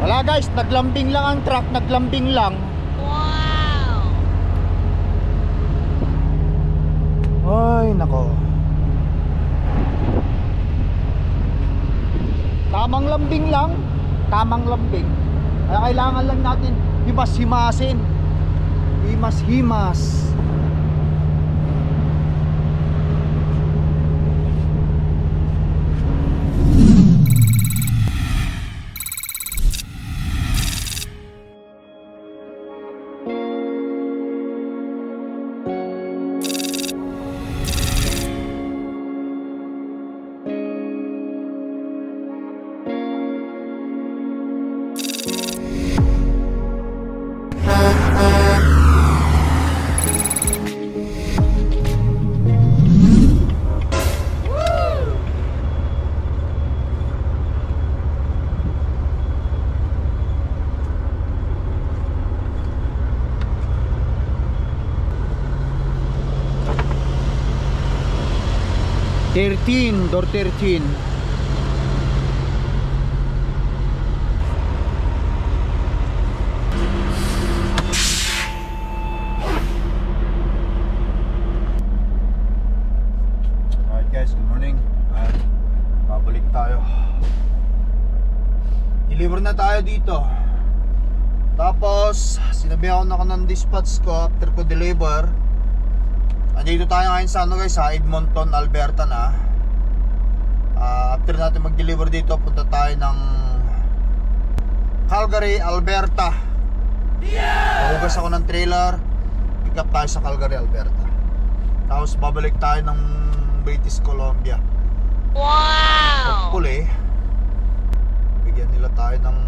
Wala guys, naglambing lang ang truck, naglambing lang. Wow! Ay, nako. Tamang lambing lang. Tamang lambing. Kaya kailangan lang natin himas-himasin. Himas-himas. Door 13. Alright guys, good morning. Babalik tayo. Deliver na tayo dito. Tapos sinabihan ko na ako ng dispatch ko after ko deliver. Andito tayo ngayon sa guys, sa Edmonton, Alberta na. After natin mag-deliver dito, punta tayo ng Calgary, Alberta. Mahugas ako ng trailer, pick up tayo sa Calgary, Alberta. Tapos babalik tayo ng British Columbia. Wow! Hopefully bigyan nila tayo ng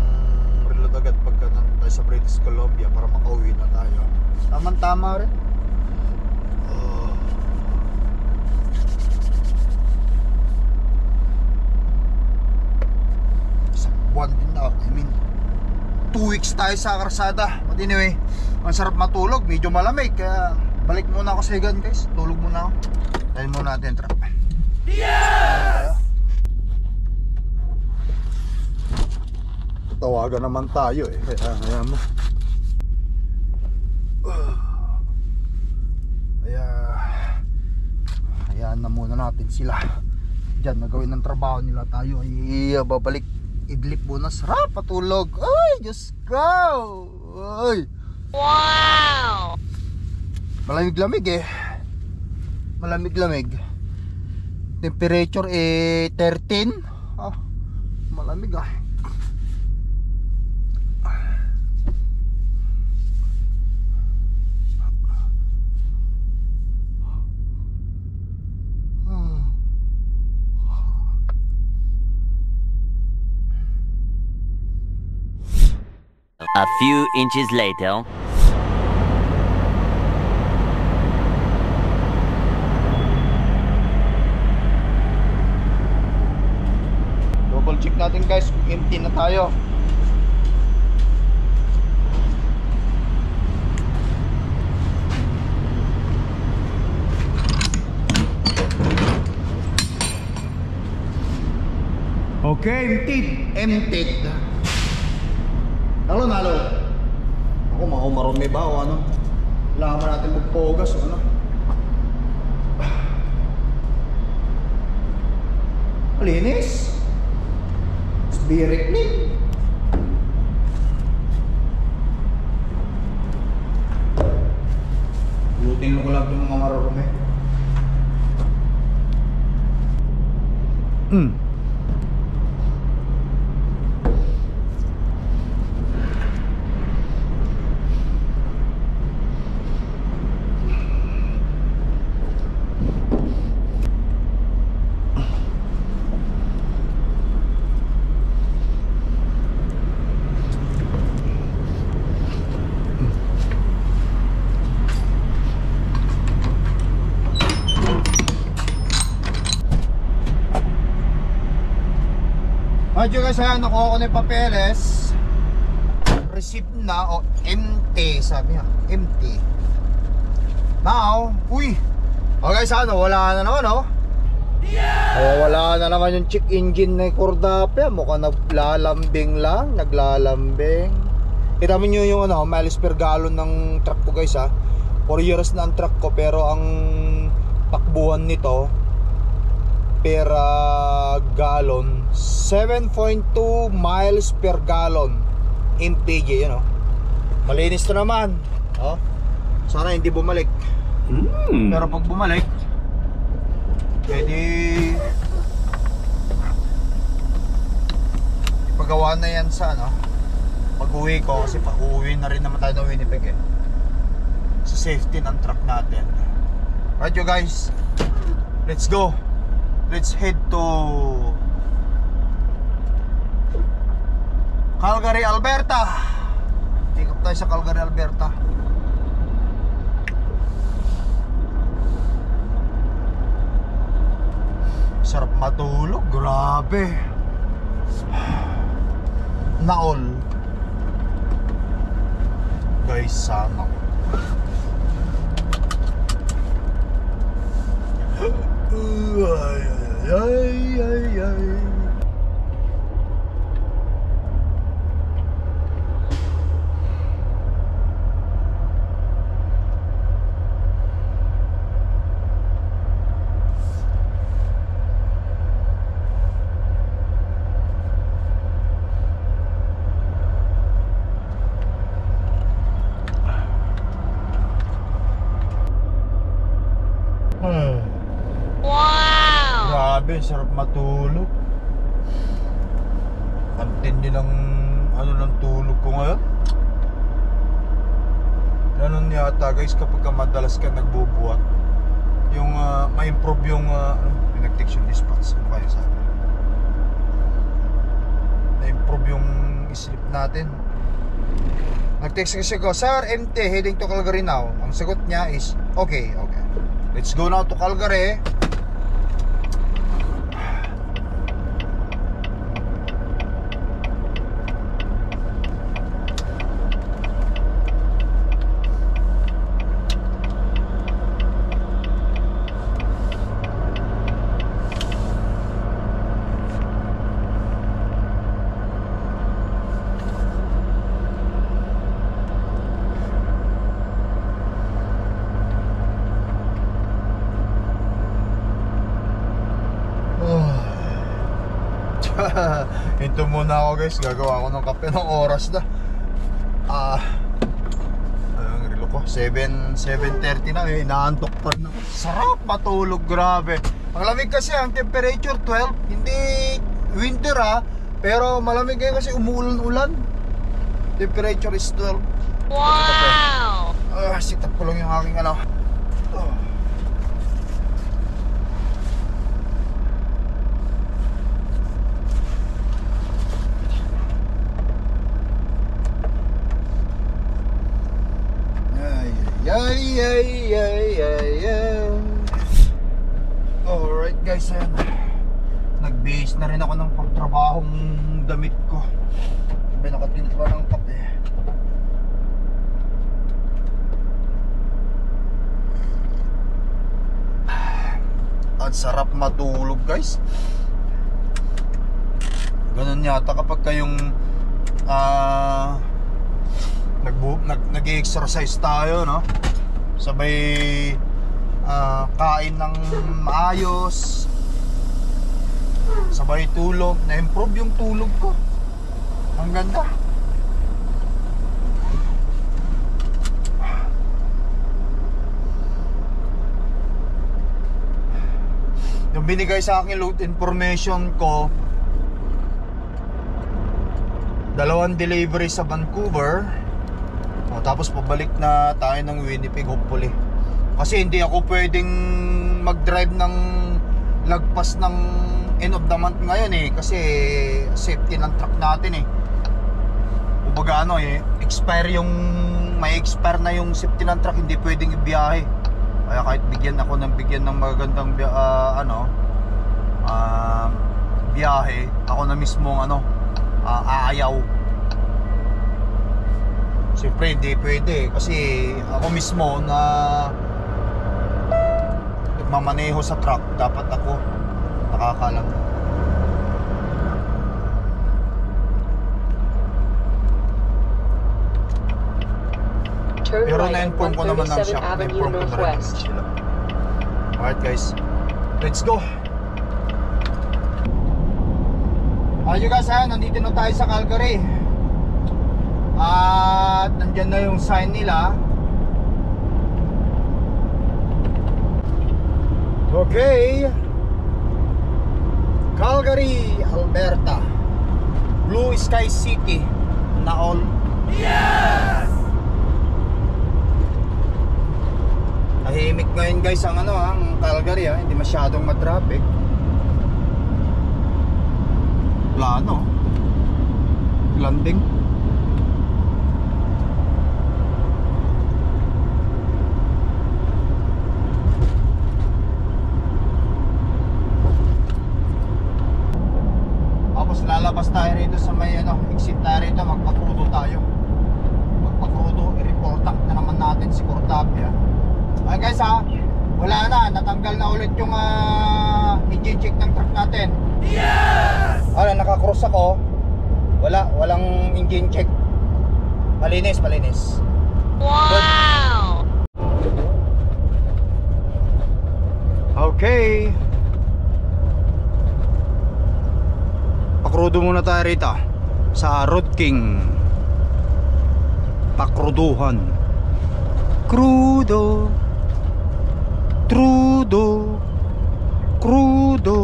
reload agad pagka nandun tayo sa British Columbia para makauwi na tayo. Tama-tama rin. Buwan din na, 2 weeks tayo sa karsada. But anyway, ang sarap matulog, medyo malamig. Kaya balik muna ako sa higan guys. Tulog muna ako. Dahil muna natin trap. Yeah! Tawagan naman tayo eh. Kaya mo. Hayaan na muna natin sila. Diyan, nagawin ng trabaho nila, tayo ay babalik idlip muna. Sarap patulog. Ay, Diyos ko. Ay. Wow! Malamig-lamig eh. Malamig-lamig. Temperature 13. Malamig ah. A few inches later. Double check natin guys kung empty na tayo. Okay, emptied. Nalo. Ako marumi ba o ano? Kailangan natin magpogas o ano? Malinis. Spirit ni. Lutin ko lang itong mga marumi. Medyo guys, ayan, nakuha ko na yung papeles. Receive na o empty, sabi niya, empty. Now, uy. O guys, ano, wala na naman, oh. Kaya wala na naman yung check engine na Cordapia. Mukhang naglalambing lang. Naglalambing. Kita mo nyo yung miles per gallon ng truck ko guys ha. 4 years na ang truck ko. Pero ang takbuhan nito per gallon 7.2 miles per gallon MPG, yun malinis na naman. Sana hindi bumalik. Pero pag bumalik, pwede ipagawa na yan sa pag-uwi ko. Kasi pag-uwi na rin naman tayo ng Winnipeg sa safety ng truck natin. Right you guys, let's go. Let's head to Calgary, Alberta. Pick up tayo sa Calgary, Alberta. Sarap matulog, grabe. Naol. Guys, sana. Ay. Wow! Grabe, sarap matulog. Ang tindi ng ng tulog ko ngayon. Ganun yata guys kapag madalas ka nagbubuhat. Yung ma-improve yung pinag-text yung dispatch. Ano kaya sabi? Na-improve yung sleep natin. Nag-text kasi ko, Sir, MT, heading to Calgary now. Ang sagot niya is, okay. Let's go now to Calgary. Ito muna ako guys, gagawa ako ng kape ng oras na ang relo ko 7:30 na inaantok pa na. Sarap matulog, grabe. Ang lamig kasi, ang temperature 12. Hindi winter pero malamig ngayon kasi umuulan-ulan. Temperature is 12. Wow! Sit up ko lang yung aking Alright guys, nag-base na rin ako ng pagtrabahong damit ko. Sabi nakatinit pa ng kape. Ang sarap matulog guys. Ganun yata kapag kayong nag-exercise tayo, sabay kain ng maayos, sabay tulog. Na-improve yung tulog ko. Ang ganda. Yung binigay sa akin load information ko, 2 delivery sa Vancouver. Tapos pabalik na tayo ng Winnipeg hopefully. Kasi hindi ako pwedeng mag-drive ng lagpas ng end of the month ngayon kasi safety ng truck natin kumbaga may expire na yung safety ng truck, hindi pwedeng ibiyahe. Kaya kahit bigyan ng magandang biyahe, ako na mismo aayaw. Siyempre hindi pwede kasi ako mismo na nagmamaneho sa truck, dapat ako nakakaalam. Turn Pero right na-inform on ko naman ng 137 shop. Avenue Na-inform ko na rin Northwest. sila. Alright guys, let's go. You guys, nandito na tayo sa Calgary. At nandyan na yung sign nila. Okay, Calgary, Alberta, Blue Sky City na all. Yes! Tahimik ngayon guys ang ang Calgary, hindi masyadong ma-traffic. Plano landing. Tapos lalabas tayo rito sa may exit tayo rito, magpakrudo tayo. Magpakrudo, i-report na naman natin si Cortapia. Okay guys wala na, natanggal na ulit yung engine check ng truck natin. Yes! Nakakross ako. Walang engine check. Malinis. Wow! Okay. Pakrudo muna tayo rito sa Road King. Pakruduhan. Crudo. Trudo. Crudo.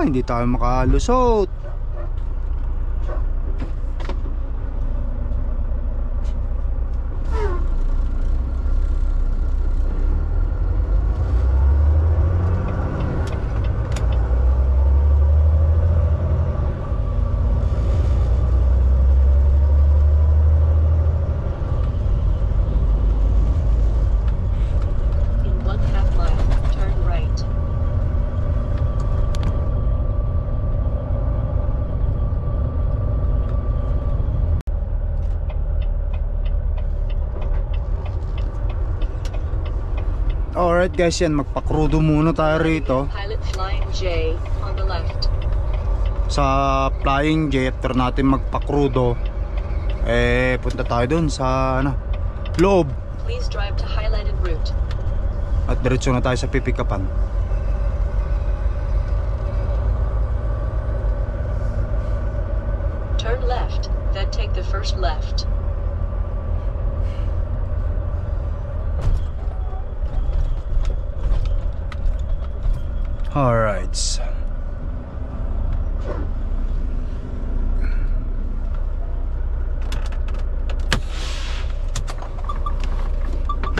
Hindi tayo makalusot. In 1/2 mile, turn right. Alright guys, yan, magpakrudo muna tayo rito Pilot Flying J on the left. sa Flying Jet. After natin magpakrudo, punta tayo dun sa loob. Please drive to highlighted route. At diretso na tayo sa pipikapan. Turn left, then take the first left. Alright.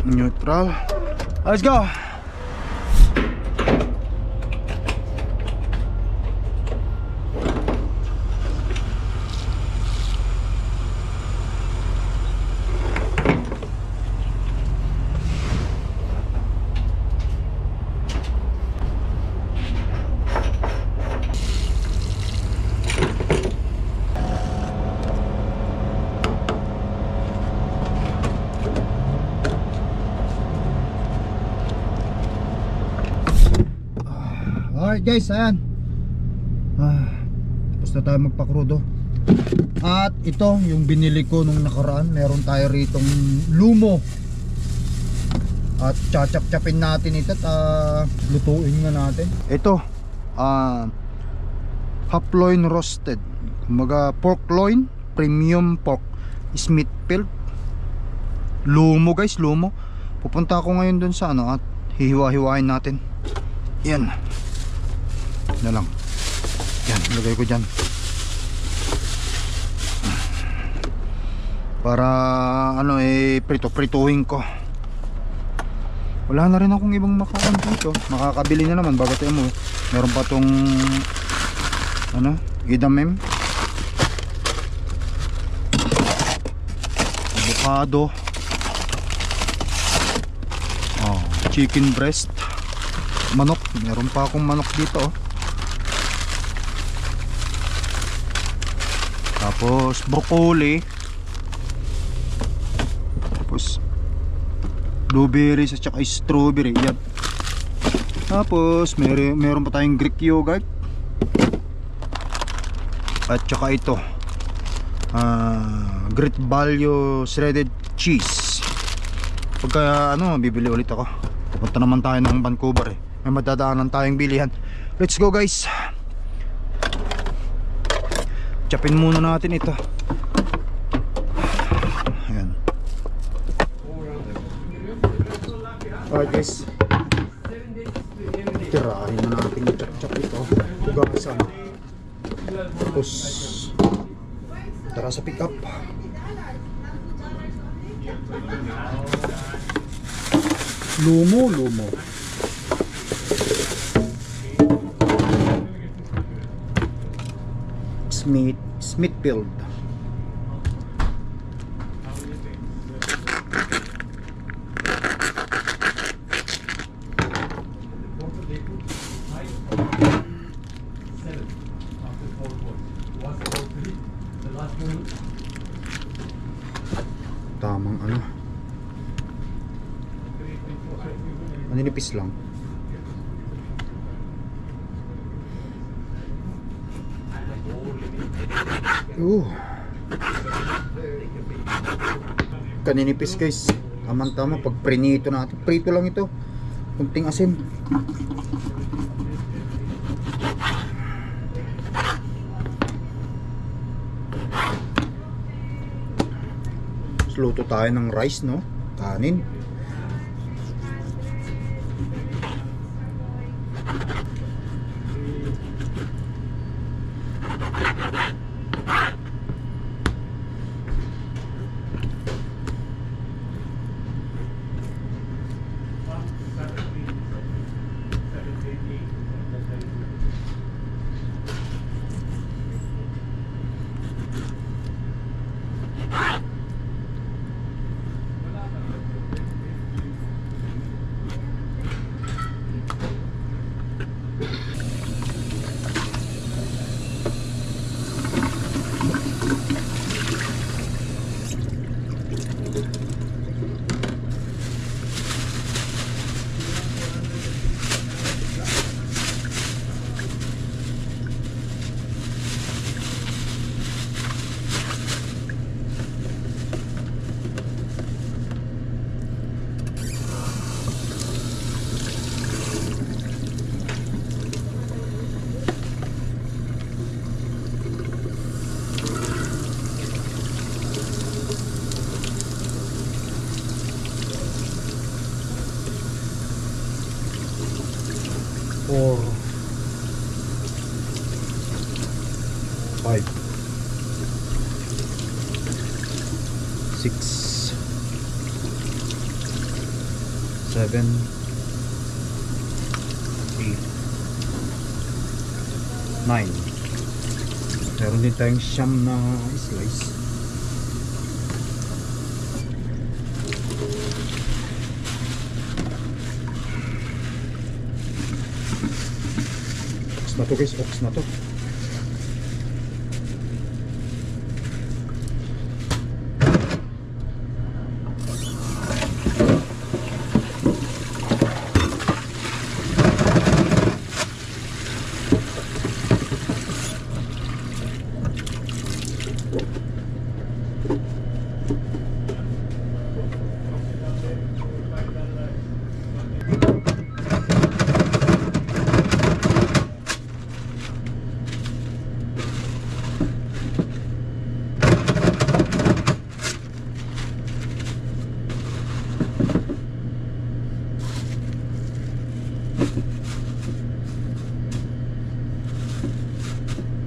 Neutral. Let's go. Alright guys, ayan. Tapos na tayo magpakrudo. At ito yung binili ko nung nakaraan. Meron tayo ritong lumo. At chachap-chapin natin ito at lutuin nga natin. Ito half loin roasted. Kumaga pork loin, premium pork, Smithfield. Lumo guys, lumo. Pupunta ako ngayon dun sa at hihiwa-hiwain natin. Yan na lang. Yan, ilagay ko dyan para prito-prituhin ko. Wala na rin akong ibang makakan dito. Makakabili na naman bago tayo mo. Meron pa tong idamem, avocado, chicken breast, manok. Meron pa akong manok dito Tapos broccoli. Tapos blueberries at saka strawberry. Yan. Tapos meron pa tayong Greek yogurt. At saka ito, Great Value shredded cheese. Pagka bibili ulit ako. Pupunta naman tayo ng Vancouver eh. May madadaanan tayong bilihan. Let's go guys. Chapin muna natin ito. Ayan. Alright guys, tirahin na natin yung chap-chap ito. Hugasan. Tapos tara sa pick up. Lumo Smithfield. Tamang maninipis lang. Kaninipis guys. Tama pag prinito natin. Prito lang ito. Kunting asin. Luto tayo ng rice, no? Kanin. Four, 5, 6, 7, 8, 9. Meron din tayong siyam na slice. Ox na to guys, ox na to.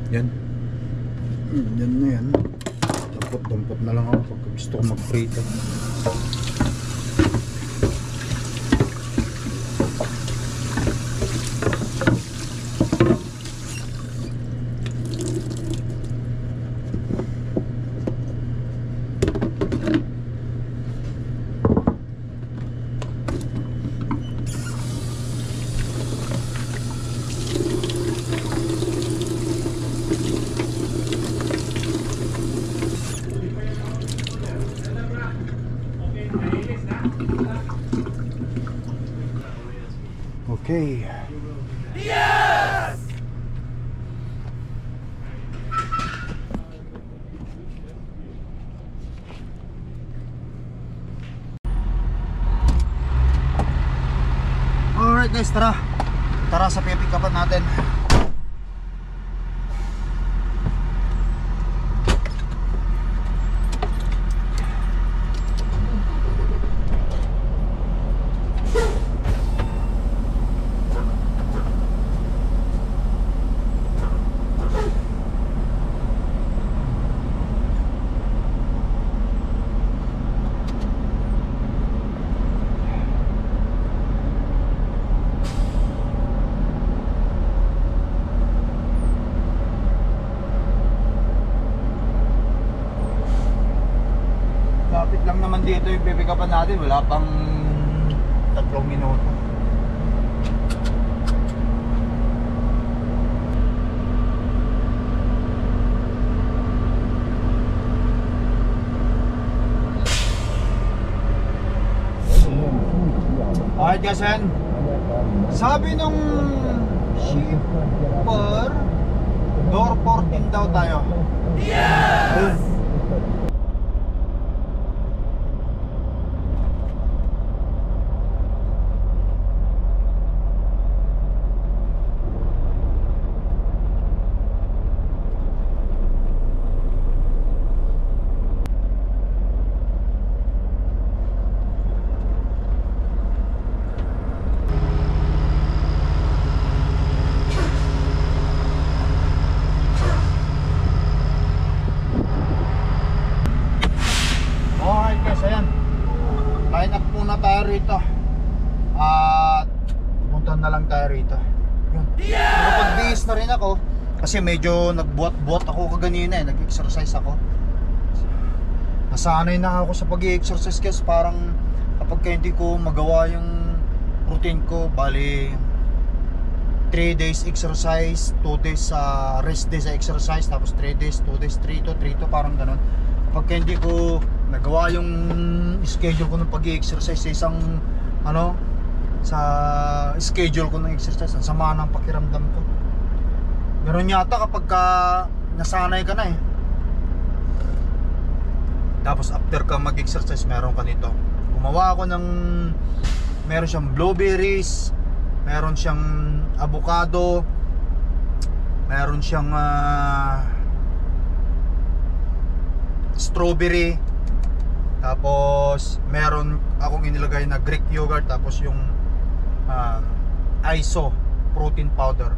Yan. Yan na yan. Dampot na lang ako pag gusto ko mag-prito. Okay. Alright guys, tara. Tara sa pipick upan natin. Lapit lang naman dito yung pipick upan natin, wala pang 3 minuto. Alright guys, yan. Sabi nung shipper, door 14 daw tayo. Yes! Alright guys, ayan. Line up muna tayo rito. At pumunta na lang tayo rito. Yun. Pero pagbihis na rin ako kasi medyo nagbuhat-buhat ako kaganina nag-exercise ako. Nasanay na ako sa pag-i-exercise guys. Parang kapag hindi ko magawa yung routine ko, bali 3 days exercise, 2 days rest day sa exercise, tapos 3 days, 2 days, 3 to, parang ganun. Kapag hindi ko nagawa yung schedule ko ng pag-i-exercise sa isang sa schedule ko ng exercise, ang sama ng pakiramdam ko. Meron yata kapag nasanay ka na tapos after ka mag-exercise meron ka nito. Gumawa ako ng meron siyang blueberries, meron siyang avocado, meron siyang strawberry, tapos meron akong inilagay na Greek yogurt, tapos yung ISO protein powder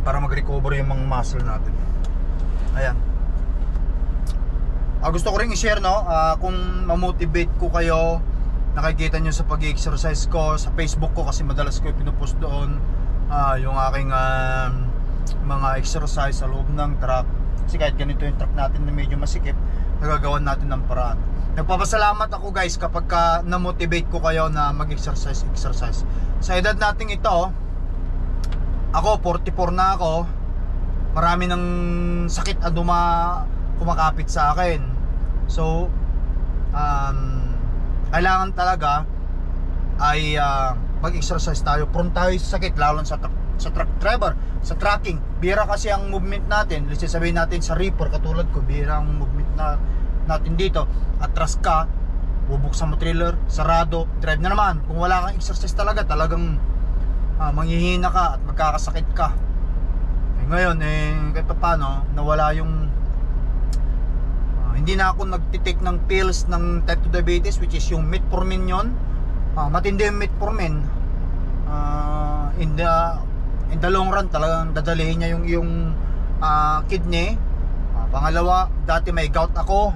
para mag-recover yung mga muscle natin. Ayan. Gusto ko rin i-share kung ma-motivate ko kayo, nakikita nyo sa pag-exercise ko sa Facebook ko, kasi madalas ko pinupost doon yung aking mga exercise sa loob ng truck. Kasi kahit ganito yung truck natin na medyo masikip, nagagawan natin ng paraan. Nagpapasalamat ako guys kapag na-motivate ko kayo na mag-exercise. Sa edad nating ito, ako 44 na ako, marami ng sakit kumakapit sa akin. So kailangan talaga ay mag-exercise tayo. Prone tayo sa sakit, lalo sa truck driver, sa trucking. Bira kasi ang movement natin. Let's say sabihin natin sa reaper, katulad ko, bira ang movement natin dito. Atras ka, bubuksan mo trailer, sarado, drive na naman. Kung wala kang exercise talagang manghihina ka at magkakasakit ka. Ngayon kahit paano nawala yung hindi na ako nagtitake ng pills ng type 2 diabetes, which is yung metformin yun. Matindi yung metformin. In the long run talagang dadalihin niya yung kidney. Pangalawa, dati may gout ako,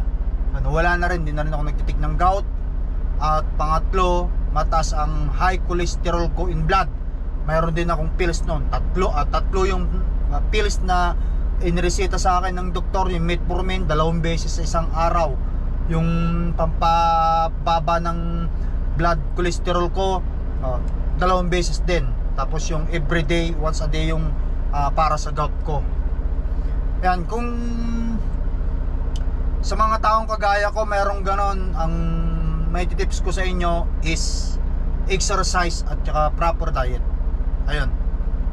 wala na rin, hindi na rin ako nagtitake ng gout. At pangatlo, mataas ang high cholesterol ko in blood. Mayroon din akong pills noon, tatlo yung pills na inireseta sa akin ng doktor. Yung metformin 2 beses sa isang araw, yung pampababa ng blood cholesterol ko 2 beses din, tapos yung everyday, once a day yung para sa gout ko. Yan, kung sa mga taong kagaya ko merong ganon, ang may tips ko sa inyo is exercise at saka proper diet. Ayun,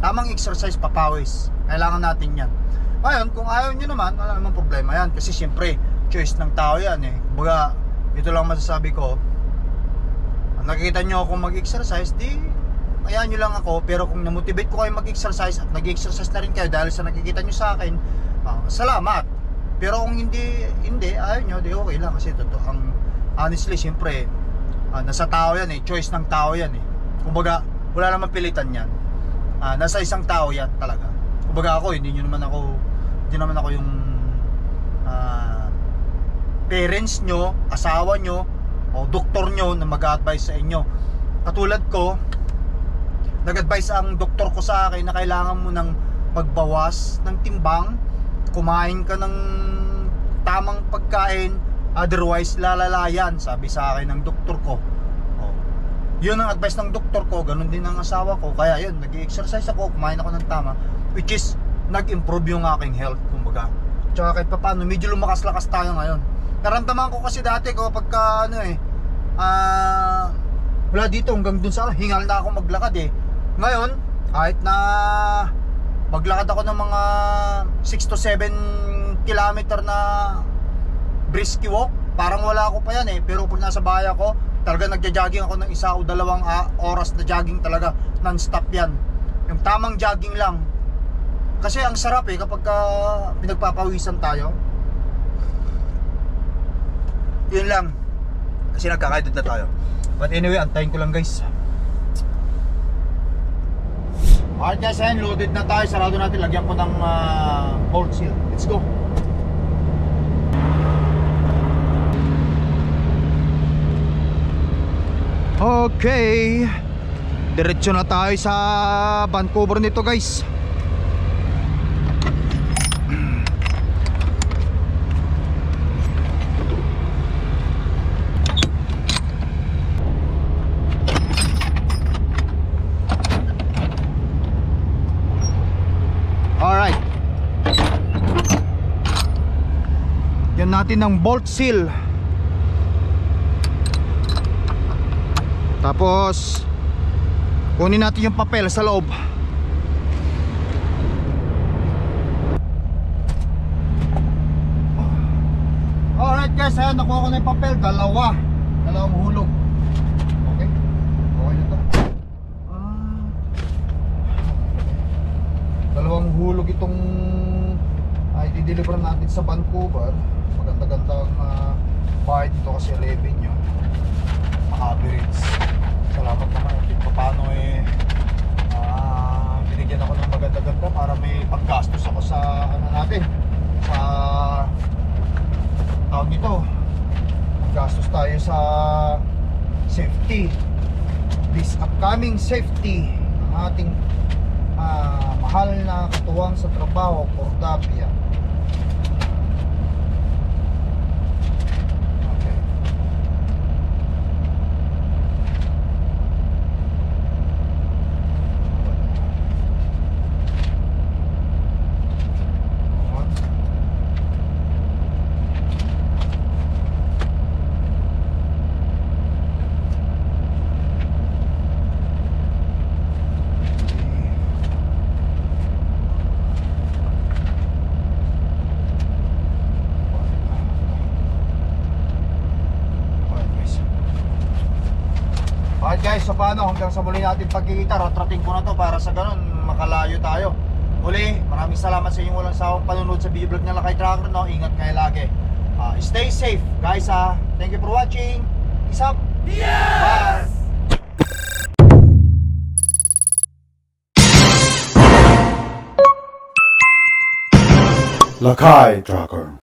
tamang exercise, papawis, kailangan natin yan. Ngayon, kung ayaw nyo naman, wala namang problema yan. Kasi siyempre, choice ng tao yan eh. Kumbaga, ito lang masasabi ko, nakikita nyo akong mag-exercise, di ayan nyo lang ako. Pero kung namotivate ko kayo mag-exercise at nag-exercise na rin kayo dahil sa nakikita nyo sa akin, salamat. Pero kung hindi, ayaw nyo, di okay lang. Kasi totoo, honestly, siyempre, nasa tao yan eh, choice ng tao yan eh. Kumbaga, wala naman pilitan yan. Nasa isang tao yan talaga. Kumbaga ako, hindi naman ako yung parents nyo, asawa nyo, o doktor nyo na mag-advise sa inyo. Katulad ko, nag-advise ang doktor ko sa akin na kailangan mo ng magbawas ng timbang, kumain ka ng tamang pagkain, otherwise lalala yan, sabi sa akin ng doktor ko. Yun ang advice ng doktor ko, ganun din ang asawa ko. Kaya yun, nag-exercise ako, kumain ako ng tama, which is nag-improve yung aking health, kumbaga. Tsaka kahit pa paano, medyo lumakas-lakas tayo ngayon. Naramdaman ko kasi dati kapag wala dito hanggang dun sa hingal na ako maglakad eh. Ngayon, kahit na maglakad ako ng mga 6 to 7 kilometer na brisk walk, parang wala ako pa yan eh. Pero pag nasa bahay ako, talaga nagja-jogging ako ng 1 o 2 oras na jogging talaga, non-stop yan. Yung tamang jogging lang. Kasi ang sarap eh kapag pinagpapawisan tayo. Yun lang. Kasi nagkakaedad na tayo. But anyway, antayin ko lang guys. Alright guys, ayan, loaded na tayo. Sarado natin, lagyan ko ng bolt seal. Let's go. Okay, diretso na tayo sa Vancouver nito guys. Alright, yan natin ng bolt seal. Tapos kunin natin yung papel sa loob. Alright guys, ayan, nakuha ko na yung papel. Dalawang hulog. Okay, okay na to. Dalawang hulog itong i-deliver natin sa Vancouver. Maganda-ganda ang bahay dito kasi revenue average. Salamat naman at paano binigyan ako ng maganda-ganda para may paggastos ako sa natin, sa tawag nito, paggastos tayo sa safety, this upcoming safety ng ating mahal na katuwang sa trabaho, Cordapia. Guys, so paano, hanggang sa muli natin pagkikita, rotrating ko na to para sa ganun makalayo tayo. Muli, maraming salamat sa inyong walang sawang panunod sa video vlog na Lakay Trucker, no? Ingat kayo lagi. Stay safe guys. Thank you for watching. Peace up. Yes! Bye. Lakay Trucker.